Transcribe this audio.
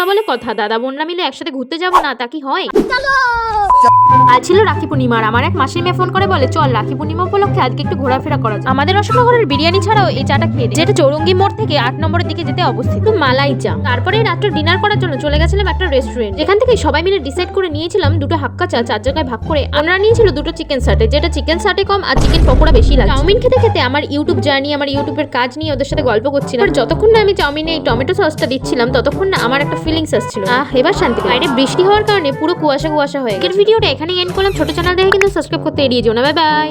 পূর্ণিমা বলে কথা, দাদা বোনরা মিলে একসাথে ঘুরতে যাবো না, তা কি হয়? আজ ছিল রাখি পূর্ণিমা, আর আমার এক মাসির মেয়ে ফোন করে বলে চল রাখি পূর্ণিমা উপলক্ষে আজকে একটু ঘোরাফেরা করা যায়। আমাদের অশোকনগরের বিরিয়ানি ছাড়াও এই চাটা খেয়ে, যেটা চৌরঙ্গি মোড় থেকে 8 নম্বরের দিকে যেতে অবস্থিত, মালাই চা। তারপরে রাত্রে ডিনার করার জন্য চলে গেছিলাম একটা রেস্টুরেন্ট, যেখান থেকে সবাই মিলে ডিসাইড করে নিয়েছিলাম দুটো হাক্কা চা 4 জায়গায় ভাগ করে। আমরা নিয়েছিল দুটো চিকেন সাটে, যেটা চিকেন সাটে কম আর চিকেন পকোড়া বেশি লাগে। চাউমিন খেতে খেতে আমার ইউটিউব জার্নি, আমার ইউটিউবের কাজ নিয়ে ওদের সাথে গল্প করছিলাম। যতক্ষণ না আমি চাউমিনে এই টমেটো সসটা দিচ্ছিলাম ততক্ষণ না আমার একটা ফিলিংস আসছিল, এবার শান্তি। বাইরে বৃষ্টি হওয়ার কারণে পুরো কুয়াশা কুয়াশা হয়ে গেছে। ভিডিওটা এখানেই এন্ড করলাম। ছোট চ্যানেল দেখে কিন্তু সাবস্ক্রাইব করতে এড়িয়ে যেও না। Bye bye.